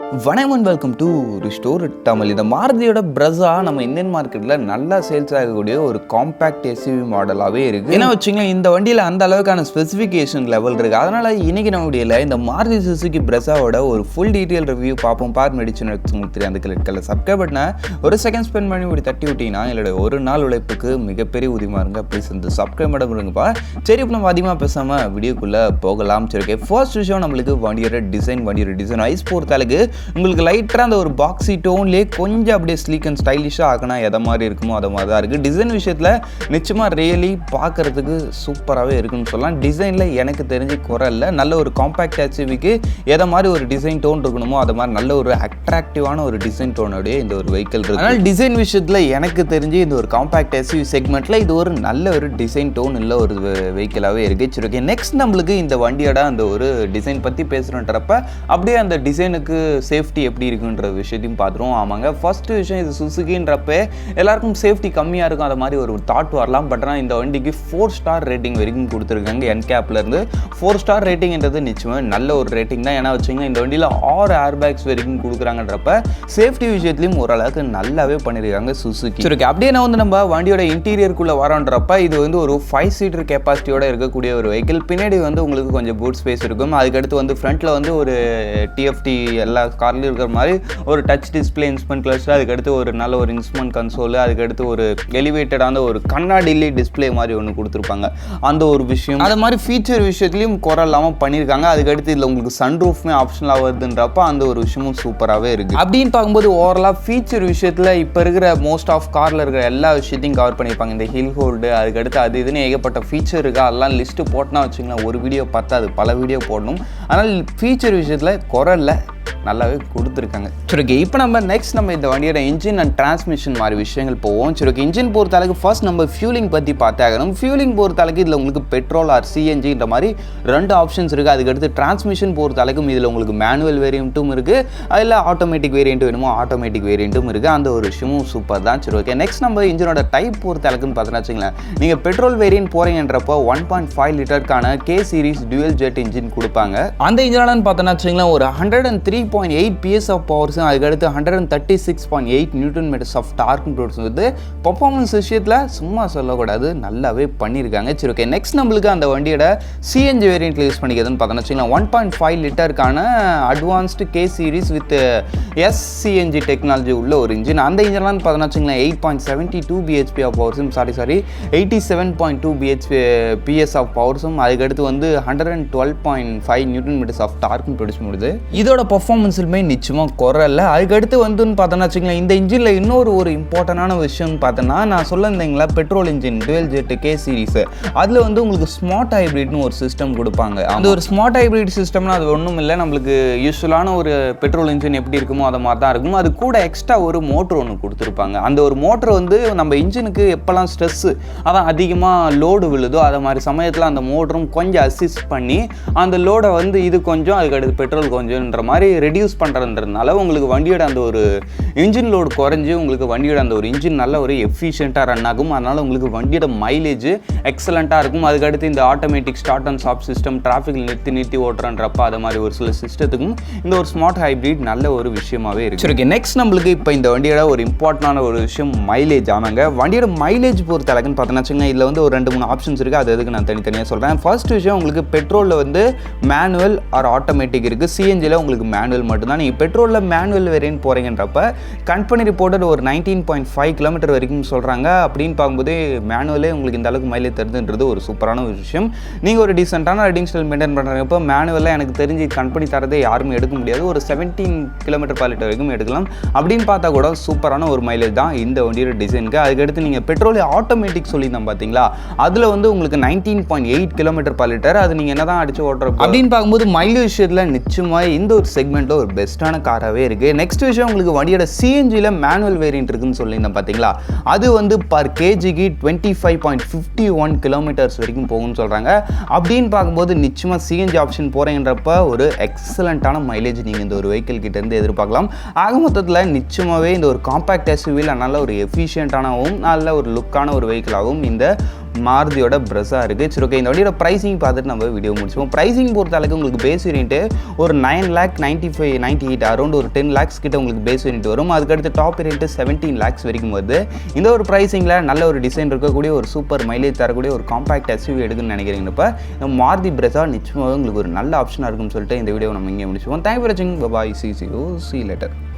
வணக்கம், welcome to restore Tamil. இந்த மாருதியோட பிரஸா நம்ம இந்தியன் மார்க்கெட்டில் நல்லா சேல்ஸ் ஆகக்கூடிய ஒரு காம்பேக்ட் எஸ்யூவி மாடலாகவே இருக்குது. ஏன்னா வச்சுங்களேன், இந்த வண்டியில் அந்த அளவுக்கான ஸ்பெசிஃபிகேஷன் லெவல் இருக்குது. அதனால் இன்றைக்கி நம்ம வீடியோவில் இந்த மாருதி சுசுகி பிரஸாவோட ஒரு ஃபுல் டீட்டெயில் ரிவ்யூ பார்ப்போம். பார்த்து மெடிச்சு உங்களுக்கு தெரியும். அந்த கிளிக்கல சப்ஸ்கிரைப் பண்ண ஒரு செகண்ட் ஸ்பெண்ட் பண்ணி இப்படி தட்டி விட்டீங்கன்னா என்னோட ஒரு நாள் உழைப்புக்கு மிகப்பெரிய உதவியாக இருங்க. ப்ளீஸ் இந்த சப்ஸ்கிரைப் பண்ண விடுங்கப்பா. சரி, இப்போ நம்ம அதிகமாக பேசாமல் வீடியோக்குள்ளே போகலாம். சரி, ஓகே. ஃபர்ஸ்ட் விஷயம் நம்மளுக்கு வண்டியோட டிசைன் ஐஸ் பொறுத்தளவுக்கு உங்களுக்கு லைட்டாக அந்த ஒரு பாக்ஸி டோன்லேயே கொஞ்சம் அப்படியே ஸ்லீக் அண்ட் ஸ்டைலிஷாக ஆகினா எதை மாதிரி இருக்குமோ அதை மாதிரி தான் இருக்குது. டிசைன் விஷயத்தில் நிச்சயமாக ரியலி பார்க்குறதுக்கு சூப்பராகவே இருக்குன்னு சொல்லலாம். டிசைனில் எனக்கு தெரிஞ்சு குறை இல்லை. நல்ல ஒரு காம்பேக்ட் எஸ்யூவிக்கு எதை மாதிரி ஒரு டிசைன் டோன் இருக்கணுமோ அதை மாதிரி நல்ல ஒரு அட்ராக்டிவான ஒரு டிசைன் டோனோடைய இந்த ஒரு வெஹிக்கிள் இருக்குது. அதனால் டிசைன் விஷயத்தில் எனக்கு தெரிஞ்சு இந்த ஒரு காம்பேக்ட் எஸ்யூவி செக்மெண்ட்டில் இது ஒரு நல்ல ஒரு டிசைன் டோன் இல்லை ஒரு வெஹிக்கிளாகவே இருக்குது. சரி, ஓகே. நெக்ஸ்ட் நம்மளுக்கு இந்த வண்டியோட அந்த ஒரு டிசைன் பற்றி பேசுகிறோன்றப்ப அப்படியே அந்த டிசைனுக்கு சேஃப்டி எப்படி இருக்குன்ற விஷயத்தையும் பார்த்துருவோம். ஆமாங்க, ஃபர்ஸ்ட் விஷயம் இது சுசுகின்றப்ப எல்லாருக்கும் சேஃப்டி கம்மியாக இருக்கும் அது மாதிரி ஒரு தாட் வரலாம். பட் ஆனால் இந்த வண்டிக்கு 4 ஸ்டார் ரேட்டிங் வரைக்கும் கொடுத்துருக்காங்க. என்கேப்லேருந்து 4 ஸ்டார் ரேட்டிங்ன்றது நிச்சயமாக நல்ல ஒரு ரேட்டிங் தான். ஏன்னா வச்சுங்க, இந்த வண்டியில் 6 ஏர் பேக்ஸ் வரைக்கும் கொடுக்குறாங்கன்றப்ப சேஃப்டி விஷயத்துலையும் ஓரளவுக்கு நல்லாவே பண்ணியிருக்காங்க சுசுகி. சரி, அப்படியே நான் நம்ம வண்டியோட இன்டீரியருக்குள்ளே வரோன்றப்ப இது ஒரு 5 சீட்டர் கெப்பாசிட்டியோட இருக்கக்கூடிய ஒரு வெஹிக்கிள். பின்னாடி உங்களுக்கு கொஞ்சம் பூட் ஸ்பேஸ் இருக்கும். அதுக்கடுத்து ஃப்ரண்ட்டில் ஒரு டிஎஃப்டி எல்லா கார்லையும் இருக்கிற மாதிரி ஒரு டச் டிஸ்பிளே இன்ஸ்ட்ருமெண்ட் கிளஸ்டர், அதுக்கடுத்து ஒரு நல்ல ஒரு இன்ஸ்ட்ருமெண்ட் கன்சோல், அதுக்கடுத்து ஒரு எலிவேட்டடான ஒரு கண்ணாடிலே டிஸ்பிளே மாதிரி ஒன்று கொடுத்துருப்பாங்க. அந்த ஒரு விஷயம் அது மாதிரி ஃபீச்சர் விஷயத்துலையும் குறை இல்லாமல் பண்ணியிருக்காங்க. அதுக்கடுத்து இதில் உங்களுக்கு சன்ரூஃப்மே ஆப்ஷனலாக வருதுன்றப்ப அந்த ஒரு விஷயமும் சூப்பராகவே இருக்குது. அப்படின்னு பார்க்கும்போது ஓவரலாக ஃபீச்சர் விஷயத்தில் இப்போ இருக்கிற மோஸ்ட் ஆஃப் காரில் இருக்கிற எல்லா விஷயத்தையும் கவர் பண்ணியிருப்பாங்க. இந்த ஹில் ஹோல்டு, அதுக்கடுத்து அது இதுன்னு ஏகப்பட்ட ஃபீச்சர் இருக்கா, அதெல்லாம் லிஸ்ட்டு போட்டோன்னா வச்சுங்களேன் ஒரு வீடியோ பார்த்தாது பல வீடியோ போடணும். ஆனால் ஃபீச்சர் விஷயத்தில் குறை இல்லை, நல்லாவே கொடுத்துருக்காங்க. சரி, ஓகே. இப்போ நம்ம இந்த வண்டியோட இன்ஜின் அண்ட் டிரான்ஸ்மிஷன் மாதிரி விஷயங்கள் போவோம். சரி, ஓகே. இன்ஜின் பொறுத்தளவுக்கு ஃபர்ஸ்ட் நம்ம ஃபியூலிங் பற்றி பார்த்தாகணும். ஃபியூலிங் பொறுத்தளவுக்கு இதில் உங்களுக்கு பெட்ரோல் ஆர் சிஎன்ஜின்ற மாதிரி 2 ஆப்ஷன்ஸ் இருக்குது. அதுக்கடுத்து டிரான்ஸ்மிஷன் பொறுத்தளவுக்கும் இதில் உங்களுக்கு மேனுவல் வேரியண்ட்டும் இருக்குது, அதில் ஆட்டோமேட்டிக் வேரியண்ட் வேணுமோ ஆட்டோமேட்டிக் வேரியண்ட்டும் இருக்குது. அந்த ஒரு விஷயமும் சூப்பர் தான். சரி, ஓகே. நெக்ஸ்ட் நம்ம இன்ஜினோட டைப் பொறுத்தளவுக்குன்னு பார்த்தோன்னா வச்சுங்களேன், நீங்கள் பெட்ரோல் வேரியண்ட் போகிறீங்கன்றப்போ 1.5 லிட்டருக்கான K series dual jet engine கொடுப்பாங்க. அந்த இன்ஜினாலன்னு பார்த்தோன்னா வச்சுங்களேன் ஒரு 103.8 PS ஆஃப் பவர்ஸும் அதுக்கடுத்து 136.8 newton metres of torque produce வந்து பர்ஃபார்மன்ஸ் விஷயத்தில் சும்மா சொல்லக்கூடாது, நல்லாவே பண்ணியிருக்காங்க. சரி, ஓகே. நெக்ஸ்ட் நம்மளுக்கு அந்த வண்டியோட சிஎன்ஜி வேரியண்ட்டில் யூஸ் பண்ணிக்கிறதுன்னு பார்த்தோன்னா வச்சுக்கலாம் 1.5 லிட்டருக்கான advanced K series with SCNG technology உள்ள ஒரு இன்ஜின். அந்த இன்ஜின்லாம் பார்த்தோன்னா வச்சுக்கலாம் 8.72 பிஹெச்பி ஆஃப் பவர்ஸும் 87.2 PS ஆஃப் பவர்ஸும் அதுக்கடுத்து 112.5 நியூட்டன் மீட்டர்ஸ் ஆஃப் டார்க்கும் ப்ரொடியூஸ் பண்ணுது. இதோட பர்ஃபார்மன்ஸுமே நிச்சயமாக குறையில்லை. அதுக்கடுத்து பார்த்தோன்னா வச்சுக்கலாம் இந்த இன்ஜினில் இன்னொரு இம்பார்ட்டண்டான விஷயம்னு பார்த்தோன்னா நான் சொல்லியிருந்தீங்களா petrol engine dual jet K series அதில் உங்களுக்கு ஸ்மார்ட் ஹைப்ரிட்னு ஒரு சிஸ்டம் கொடுப்பாங்க. அந்த ஒரு ஸ்மார்ட் ஹைப்ரிட் சிஸ்டம்னா அது ஒன்றும் இல்லை, நம்மளுக்கு யூஸ்வலான ஒரு பெட்ரோல் இன்ஜின் எப்படி இருக்குமோ அதை மாதிரி தான் இருக்கும். அது கூட எக்ஸ்ட்ரா ஒரு மோட்டர் ஒன்று கொடுத்துருப்பாங்க. அந்த ஒரு மோட்டர் நம்ம இன்ஜினுக்கு எப்போல்லாம் ஸ்ட்ரெஸ்ஸு அதான் அதிகமாக லோடு விழுதோ அதை மாதிரி சமயத்தில் அந்த மோட்டரும் கொஞ்சம் அசிஸ்ட் பண்ணி அந்த லோடை இது கொஞ்சம் அதுக்கடுத்து பெட்ரோல் கொஞ்சம்ன்ற மாதிரி ரெடியூஸ் பண்ணுறதுனால உங்களுக்கு வண்டியோட அந்த ஒரு இன்ஜின் லோடு குறைஞ்சி உங்களுக்கு வண்டியோட அந்த ஒரு இன்ஜின் நல்ல ஒரு எஃபிஷியண்ட்டாக ரன் ஆகும். அதனால் உங்களுக்கு வண்டியோட மைலேஜ் எக்ஸலண்ட்டாக இருக்கும். அதுக்கடுத்து இந்த automatic start and stop system, டிராஃபிக்கில் நிறுத்தி ஓட்டுறன்றப்ப அது மாதிரி ஒரு சில சிஸ்டத்துக்கும் இந்த ஒரு ஸ்மார்ட் ஹைப்ரிட் நல்ல ஒரு விஷயமாகவே இருக்குது. சரி, ஓகே. நெக்ஸ்ட் நம்மளுக்கு இப்போ இந்த வண்டியோட ஒரு இம்பார்ட்டண்டான ஒரு விஷயம் மைலேஜ். ஆமாங்க, வண்டியோட மைலேஜ் பொறுத்த அளவுக்குன்னு பார்த்தோன்னா வச்சுக்கோங்க இதில் ஒரு 2-3 ஆப்ஷன்ஸ் இருக்குது. அது எதுக்கு நான் தனித்தனியாக சொல்கிறேன். ஃபர்ஸ்ட் விஷயம் உங்களுக்கு பெட்ரோலில் மேனுவல் ஆர் ஆட்டோமேட்டிக் இருக்குது. சிஎன்ஜியில் உங்களுக்கு மேனுவல் மட்டும்தான். நீங்கள் பெட்ரோலில் மேனுவல் வேரியன்ட் போகிறீங்கன்றப்ப கம்பெனி ரிப்போர்ட்டட் ஒரு 19.5 கிலோமீட்டர் வரைக்கும் சொல்கிறாங்க. அப்படின்னு பார்க்கும்போது மேனுவலே உங்களுக்கு இந்த அளவுக்கு மைலேஜ் தருதுன்றது ஒரு சூப்பரான ஒரு விஷயம். நீங்கள் ஒரு டீசெண்டான ரைடிங் ஸ்டைல் மெயின்டைன் பண்ணுறப்போ மேனுவலில் எனக்கு தெரிஞ்சு கம்பெனி தரதே யாருமே எடுக்க முடியாது. ஒரு 17 கிலோமீட்டர் per லிட்டர் வரைக்கும் எடுக்கலாம். அப்படின்னு பார்த்தா கூட சூப்பரான ஒரு மைலேஜ் தான் இந்த வண்டியோட டிசைனுக்கு. அதுக்கடுத்து நீங்கள் பெட்ரோல் ஆட்டோமேட்டிக் சொல்லியிருந்தேன் பார்த்தீங்களா, அதில் உங்களுக்கு 19.8 கிலோமீட்டர் per லிட்டர். அது நீங்கள் என்ன தான் அடிச்சு ஓட்டுறப்போ அப்படின்னு பார்க்கும்போது மைலேஜ் விஷயத்தில் நிச்சயமாக இந்த ஒரு செக்மெண்ட்டில் ஒரு பெஸ்ட்டான காராகவே இருக்குது. நெக்ஸ்ட் விஷயம் உங்களுக்கு வண்டியோட சிஎன்ஜியில் மேனுவல் வேரியன்ட் இருக்குன்னு சொல்லியிருந்தேன் பார்த்தீங்களா, அது பர் கேஜிக்கு 25.51 கிலோமீட்டர்ஸ் வரைக்கும் போகும்னு சொல்கிறாங்க. அப்படின்னு பார்க்கும்போது நிச்சயமாக சிஎன்ஜி ஆப்ஷன் போகிறேன்றப்ப ஒரு எக்ஸலண்ட்டான மைலேஜ் நீங்கள் இந்த ஒரு வெஹிக்கிள் கிட்டேருந்து எதிர்பார்க்கலாம். ஆக மொத்தத்தில் நிச்சயமாகவே இந்த ஒரு காம்பேக்ட் எஸ்யூவியில் நல்ல ஒரு எஃபிஷியண்ட்டானவும் நல்ல ஒரு லுக்கான ஒரு வெஹிக்கிளாகவும் இந்த மாருதியோட Brezza இருக்குது. சரி ஓகே, இந்த வண்டியோட ப்ரைஸிங் பார்த்துட்டு நம்ம வீடியோ முடிச்சுப்போம். ப்ரைஸிங் பொறுத்த அளவுக்கு உங்களுக்கு பேஸ் வேரியன்ட்டு ஒரு 9,95,98 அரௌண்ட் ஒரு 10 lakhs கிட்ட உங்களுக்கு பேஸ் வேரியன்ட் வரும். அதுக்கடுத்து டாப் வேரியன்ட்டு 17 lakhs வரைக்கும் வருது. இந்த ஒரு ப்ரைஸிங்கில் நல்ல ஒரு டிசைன் இருக்கக்கூடிய ஒரு சூப்பர் மைலேஜ் தரக்கூடிய ஒரு காம்பேக்ட் SUV எடுக்குன்னு நினைக்கிறீங்கப்ப மாருதி Brezza நிச்சயமாக உங்களுக்கு ஒரு நல்ல ஆப்ஷனாக இருக்கும்னு சொல்லிட்டு இந்த வீடியோ நம்ம இங்கே முடிச்சுப்போம். தேங்க்யூ ஃபார் வாட்சிங். பாய். See you later.